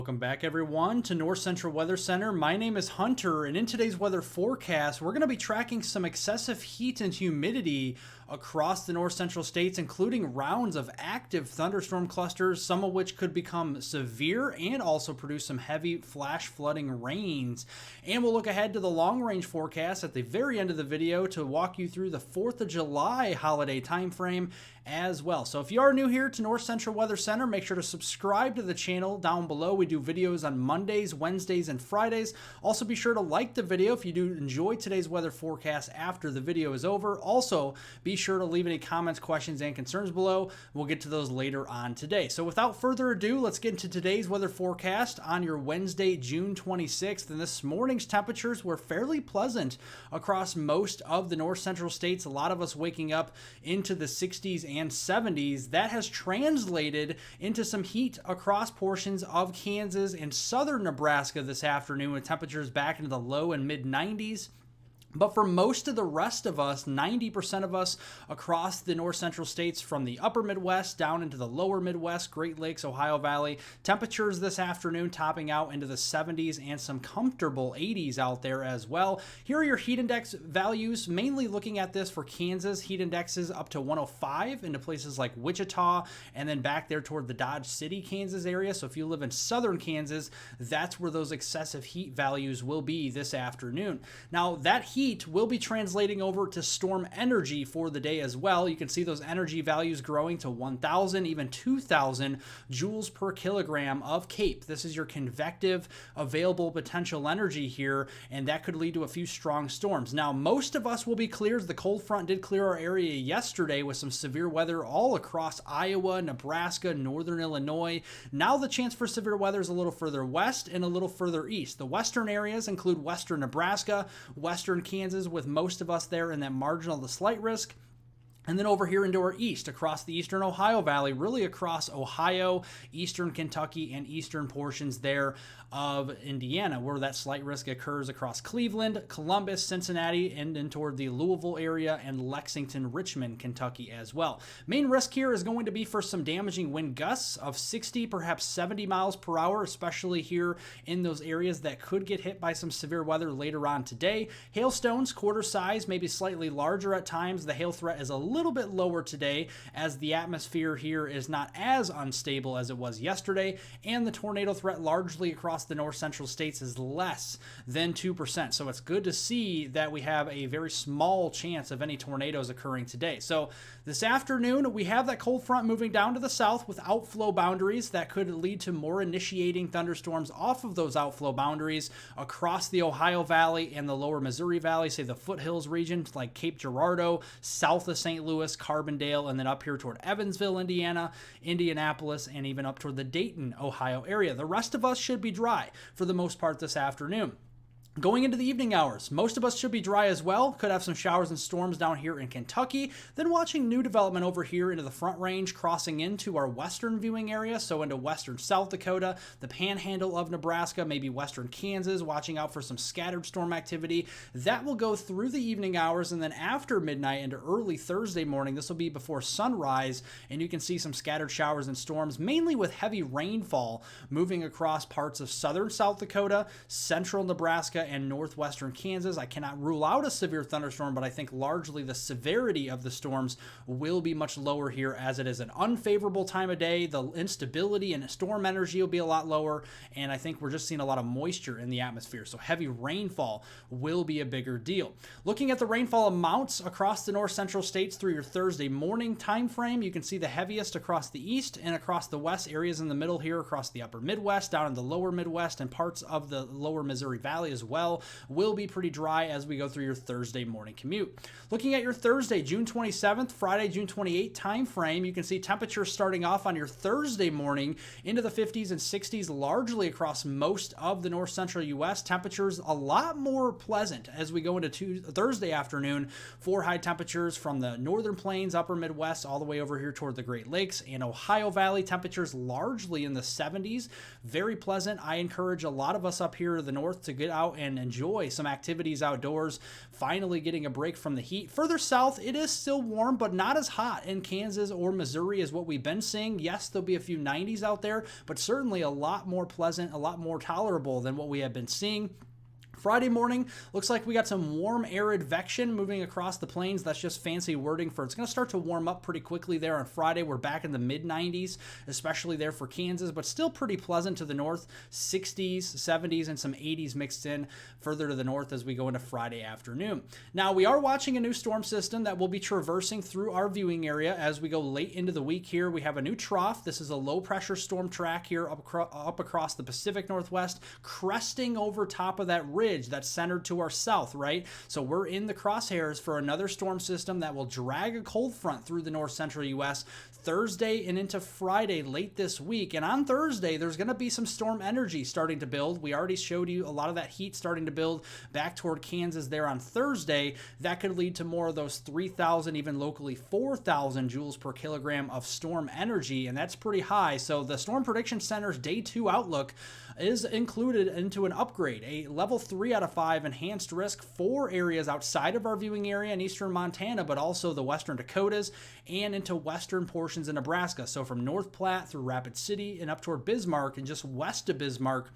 Welcome back, everyone, to North Central Weather Center. My name is Hunter, and in today's weather forecast, we're going to be tracking some excessive heat and humidity across the north central states, including rounds of active thunderstorm clusters, some of which could become severe and also produce some heavy flash flooding rains. And we'll look ahead to the long range forecast at the very end of the video to walk you through the 4th of July holiday timeframe as well. So if you are new here to North Central Weather Center, make sure to subscribe to the channel down below. We do videos on Mondays, Wednesdays, and Fridays. Also be sure to like the video if you do enjoy today's weather forecast after the video is over. Also be sure to leave any comments, questions, and concerns below. We'll get to those later on today. So without further ado, let's get into today's weather forecast on your Wednesday, June 26th. And this morning's temperatures were fairly pleasant across most of the north central states. A lot of us waking up into the 60s and 70s. That has translated into some heat across portions of Kansas and southern Nebraska this afternoon, with temperatures back into the low and mid 90s. But for most of the rest of us, 90% of us across the north central states, from the upper Midwest down into the lower Midwest, Great Lakes, Ohio Valley, temperatures this afternoon topping out into the 70s and some comfortable 80s out there as well. Here are your heat index values, mainly looking at this for Kansas. Heat indexes up to 105 into places like Wichita and then back there toward the Dodge City, Kansas area. So if you live in southern Kansas, that's where those excessive heat values will be this afternoon. Now, that heat will be translating over to storm energy for the day as well. You can see those energy values growing to 1,000, even 2,000 joules per kilogram of CAPE. This is your convective available potential energy here, and that could lead to a few strong storms. Now, most of us will be clear. The cold front did clear our area yesterday with some severe weather all across Iowa, Nebraska, northern Illinois. Now the chance for severe weather is a little further west and a little further east. The western areas include western Nebraska, western Kansas, with most of us there in that marginal to slight risk. And then over here into our east, across the eastern Ohio Valley, really across Ohio, eastern Kentucky, and eastern portions there of Indiana, where that slight risk occurs across Cleveland, Columbus, Cincinnati, and in toward the Louisville area and Lexington, Richmond, Kentucky as well. Main risk here is going to be for some damaging wind gusts of 60, perhaps 70 miles per hour, especially here in those areas that could get hit by some severe weather later on today. Hailstones, quarter size, maybe slightly larger at times. The hail threat is a little bit lower today as the atmosphere here is not as unstable as it was yesterday, and the tornado threat largely across the north central states is less than 2%. So it's good to see that we have a very small chance of any tornadoes occurring today. So this afternoon, we have that cold front moving down to the south with outflow boundaries that could lead to more initiating thunderstorms off of those outflow boundaries across the Ohio Valley and the lower Missouri Valley, say the foothills region like Cape Girardeau, south of St. Louis, Carbondale, and then up here toward Evansville, Indiana, Indianapolis, and even up toward the Dayton, Ohio area. The rest of us should be dry for the most part this afternoon. Going into the evening hours, most of us should be dry as well. Could have some showers and storms down here in Kentucky. Then watching new development over here into the Front Range, crossing into our western viewing area, so into western South Dakota, the panhandle of Nebraska, maybe western Kansas, watching out for some scattered storm activity. That will go through the evening hours, and then after midnight into early Thursday morning, this will be before sunrise, and you can see some scattered showers and storms, mainly with heavy rainfall moving across parts of southern South Dakota, central Nebraska, and northwestern Kansas. I cannot rule out a severe thunderstorm, but I think largely the severity of the storms will be much lower here, as it is an unfavorable time of day. The instability and storm energy will be a lot lower, and I think we're just seeing a lot of moisture in the atmosphere, so heavy rainfall will be a bigger deal. Looking at the rainfall amounts across the north central states through your Thursday morning time frame, you can see the heaviest across the east and across the west, areas in the middle here across the upper Midwest, down in the lower Midwest, and parts of the lower Missouri Valley as well will be pretty dry as we go through your Thursday morning commute. Looking at your Thursday, June 27th, Friday, June 28th time frame, you can see temperatures starting off on your Thursday morning into the 50s and 60s, largely across most of the north central U.S. Temperatures a lot more pleasant as we go into Thursday afternoon for high temperatures from the northern plains, upper Midwest, all the way over here toward the Great Lakes and Ohio Valley. Temperatures largely in the 70s, very pleasant. I encourage a lot of us up here to the north to get out and enjoy some activities outdoors, finally getting a break from the heat. Further south, it is still warm, but not as hot in Kansas or Missouri as what we've been seeing. Yes, there'll be a few 90s out there, but certainly a lot more pleasant, a lot more tolerable than what we have been seeing. Friday morning, looks like we got some warm air advection moving across the plains. That's just fancy wording for it's going to start to warm up pretty quickly there on Friday. We're back in the mid-90s, especially there for Kansas, but still pretty pleasant to the north. 60s, 70s, and some 80s mixed in further to the north as we go into Friday afternoon. Now, we are watching a new storm system that will be traversing through our viewing area as we go late into the week here. We have a new trough. This is a low-pressure storm track here up across the Pacific Northwest, cresting over top of that ridge that's centered to our south, right? So we're in the crosshairs for another storm system that will drag a cold front through the north central U.S. Thursday and into Friday late this week. And on Thursday, there's going to be some storm energy starting to build. We already showed you a lot of that heat starting to build back toward Kansas there on Thursday. That could lead to more of those 3,000, even locally 4,000 joules per kilogram of storm energy, and that's pretty high. So the Storm Prediction Center's Day 2 outlook is included into an upgrade, a level 3 out of 5 enhanced risk for areas outside of our viewing area in eastern Montana, but also the western Dakotas and into western portions of Nebraska. So from North Platte through Rapid City and up toward Bismarck and just west of Bismarck,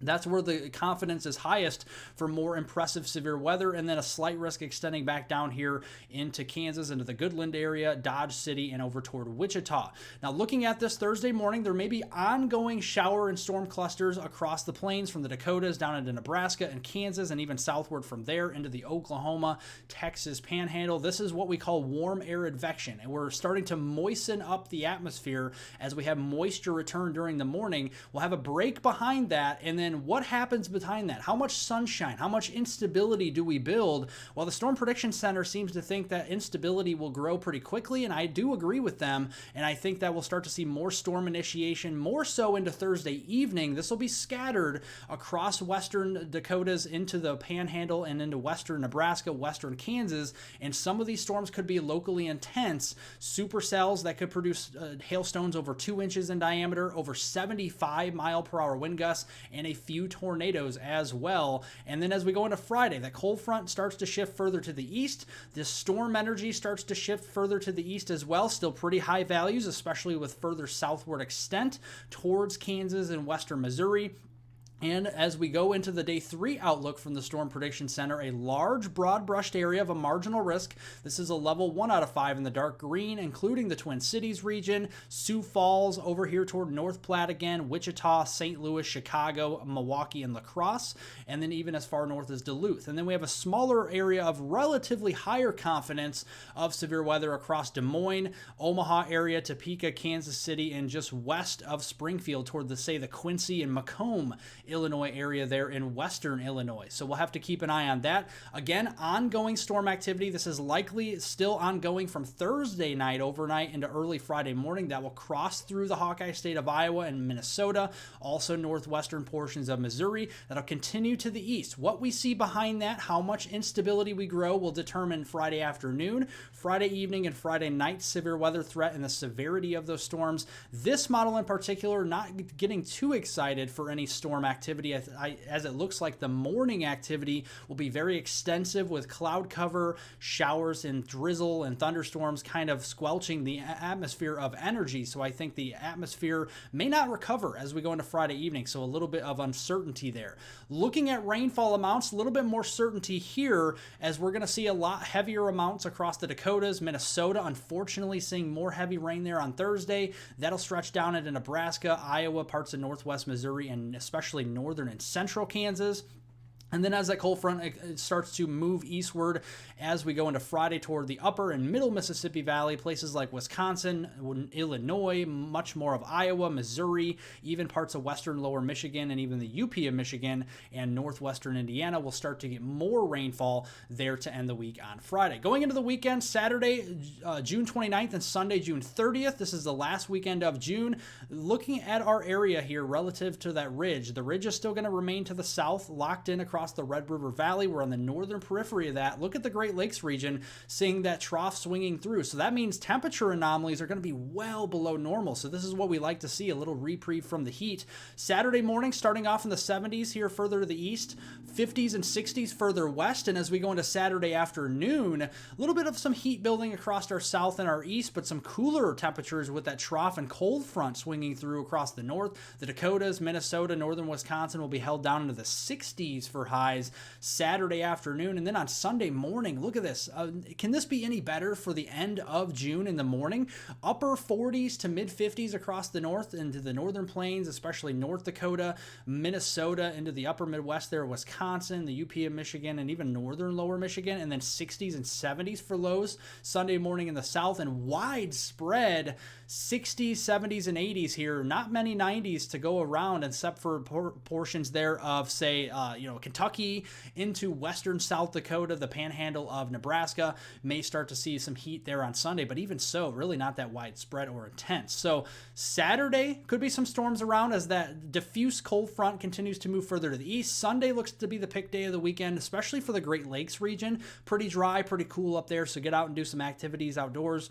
that's where the confidence is highest for more impressive severe weather, and then a slight risk extending back down here into Kansas, into the Goodland area, Dodge City, and over toward Wichita. Now, looking at this Thursday morning, there may be ongoing shower and storm clusters across the plains from the Dakotas down into Nebraska and Kansas, and even southward from there into the Oklahoma, Texas panhandle. This is what we call warm air advection, and we're starting to moisten up the atmosphere as we have moisture return during the morning. We'll have a break behind that, and then what happens behind that? How much sunshine, how much instability do we build? Well, the Storm Prediction Center seems to think that instability will grow pretty quickly, and I do agree with them, and I think that we'll start to see more storm initiation, more so into Thursday evening. This will be scattered across western Dakotas into the Panhandle and into western Nebraska, western Kansas, and some of these storms could be locally intense. Supercells that could produce hailstones over 2 inches in diameter, over 75-mile-per-hour wind gusts, and a few tornadoes as well. And then as we go into Friday, that cold front starts to shift further to the east. This storm energy starts to shift further to the east as well. Still pretty high values, especially with further southward extent towards Kansas and western Missouri. And as we go into the Day 3 outlook from the Storm Prediction Center, a large, broad-brushed area of a marginal risk. This is a level 1 out of 5 in the dark green, including the Twin Cities region, Sioux Falls, over here toward North Platte again, Wichita, St. Louis, Chicago, Milwaukee, and La Crosse, and then even as far north as Duluth. And then we have a smaller area of relatively higher confidence of severe weather across Des Moines, Omaha area, Topeka, Kansas City, and just west of Springfield toward the Quincy and Macomb, Illinois area there in western Illinois. So we'll have to keep an eye on that. Again, ongoing storm activity. This is likely still ongoing from Thursday night overnight into early Friday morning. That will cross through the Hawkeye State of Iowa and Minnesota, also northwestern portions of Missouri. That'll continue to the east. What we see behind that, how much instability we grow, will determine Friday afternoon, Friday evening, and Friday night severe weather threat and the severity of those storms. This model in particular, not getting too excited for any storm activity, as it looks like the morning activity will be very extensive with cloud cover, showers and drizzle and thunderstorms kind of squelching the atmosphere of energy. So I think the atmosphere may not recover as we go into Friday evening. So a little bit of uncertainty there. Looking at rainfall amounts, a little bit more certainty here as we're going to see a lot heavier amounts across the Dakotas, Minnesota, unfortunately seeing more heavy rain there on Thursday. That'll stretch down into Nebraska, Iowa, parts of northwest Missouri, and especially northern and central Kansas. And then as that cold front it starts to move eastward as we go into Friday toward the upper and middle Mississippi Valley, places like Wisconsin, Illinois, much more of Iowa, Missouri, even parts of western lower Michigan and even the UP of Michigan and northwestern Indiana will start to get more rainfall there to end the week on Friday. Going into the weekend, Saturday, June 29th and Sunday, June 30th. This is the last weekend of June. Looking at our area here relative to that ridge, the ridge is still going to remain to the south, locked in across the Red River Valley. We're on the northern periphery of that. Look at the Great Lakes region, seeing that trough swinging through. So that means temperature anomalies are going to be well below normal. So this is what we like to see, a little reprieve from the heat. Saturday morning, starting off in the 70s here further to the east. 50s and 60s further west. And as we go into Saturday afternoon, a little bit of some heat building across our south and our east, but some cooler temperatures with that trough and cold front swinging through across the north. The Dakotas, Minnesota, northern Wisconsin will be held down into the 60s for highs Saturday afternoon. And then on Sunday morning, look at this. Can this be any better for the end of June in the morning? Upper 40s to mid 50s across the north into the northern plains, especially North Dakota, Minnesota, into the upper Midwest there, Wisconsin, the UP of Michigan, and even northern lower Michigan, and then 60s and 70s for lows Sunday morning in the south, and widespread 60s, 70s, and 80s here. Not many 90s to go around except for portions there of, say, Kentucky into western South Dakota, the panhandle of Nebraska. May start to see some heat there on Sunday, but even so, really not that widespread or intense. So Saturday could be some storms around as that diffuse cold front continues to move further to the east. Sunday looks to be the pick day of the weekend, especially for the Great Lakes region. Pretty dry, pretty cool up there, so get out and do some activities outdoors.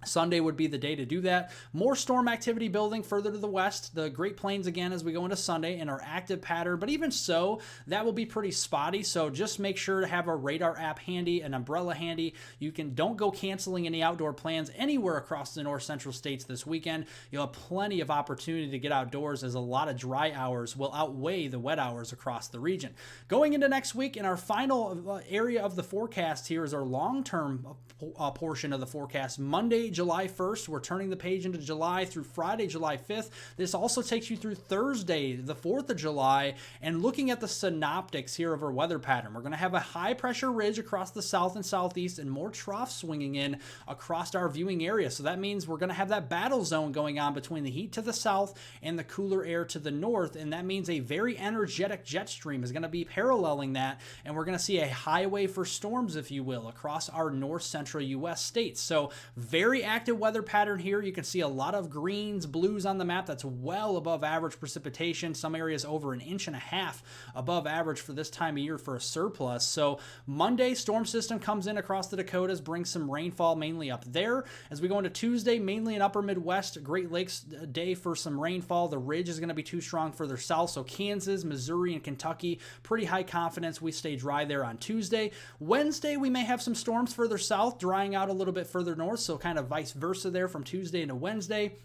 Sunday would be the day to do that. More storm activity building further to the west. The Great Plains again as we go into Sunday in our active pattern, but even so, that will be pretty spotty. So just make sure to have a radar app handy, an umbrella handy. Don't go canceling any outdoor plans anywhere across the north central states this weekend. You'll have plenty of opportunity to get outdoors as a lot of dry hours will outweigh the wet hours across the region. Going into next week, in our final area of the forecast here is our long-term portion of the forecast. Monday, July 1st, we're turning the page into July through Friday, July 5th. This also takes you through Thursday, the 4th of July, and looking at the synoptics here of our weather pattern. We're going to have a high pressure ridge across the south and southeast and more trough swinging in across our viewing area. So that means we're going to have that battle zone going on between the heat to the south and the cooler air to the north, and that means a very energetic jet stream is going to be paralleling that, and we're going to see a highway for storms, if you will, across our north central U.S. states. So very active weather pattern here. You can see a lot of greens, blues on the map. That's well above average precipitation. Some areas over 1.5 inches above average for this time of year for a surplus. So Monday, storm system comes in across the Dakotas, brings some rainfall mainly up there. As we go into Tuesday, mainly in upper Midwest, Great Lakes day for some rainfall. The ridge is going to be too strong further south. So Kansas, Missouri, and Kentucky, pretty high confidence we stay dry there on Tuesday. Wednesday, we may have some storms further south, drying out a little bit further north. So kind of vice versa there from Tuesday into Wednesday.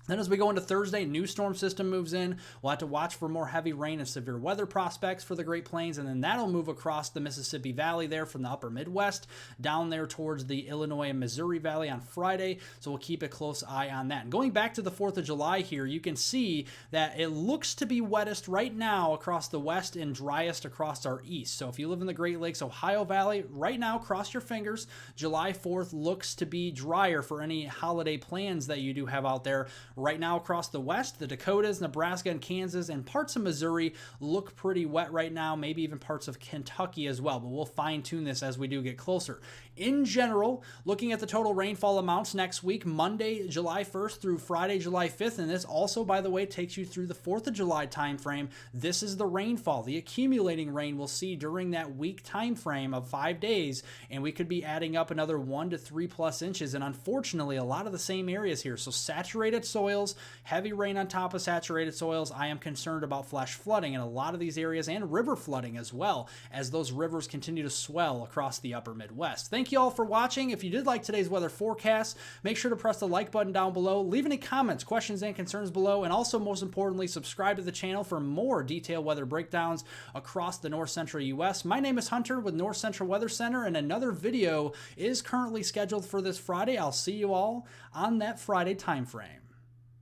Then as we go into Thursday, new storm system moves in. We'll have to watch for more heavy rain and severe weather prospects for the Great Plains, and then that'll move across the Mississippi Valley there from the upper Midwest down there towards the Illinois and Missouri Valley on Friday, so we'll keep a close eye on that. And going back to the 4th of July here, you can see that it looks to be wettest right now across the west and driest across our east. So if you live in the Great Lakes, Ohio Valley, right now, cross your fingers, July 4th looks to be drier for any holiday plans that you do have out there. Right now across the west, the Dakotas, Nebraska, and Kansas, and parts of Missouri look pretty wet right now, maybe even parts of Kentucky as well, but we'll fine-tune this as we do get closer. In general, looking at the total rainfall amounts next week, Monday, July 1st through Friday, July 5th, and this also, by the way, takes you through the 4th of July time frame. This is the rainfall, the accumulating rain we'll see during that week time frame of 5 days, and we could be adding up another 1 to 3+ inches, and unfortunately, a lot of the same areas here. So saturated soils, heavy rain on top of saturated soils. I am concerned about flash flooding in a lot of these areas and river flooding as well as those rivers continue to swell across the upper Midwest. Thank you all for watching. If you did like today's weather forecast, make sure to press the like button down below. Leave any comments, questions, and concerns below. And also, most importantly, subscribe to the channel for more detailed weather breakdowns across the north central U.S. My name is Hunter with North Central Weather Center, and another video is currently scheduled for this Friday. I'll see you all on that Friday time frame.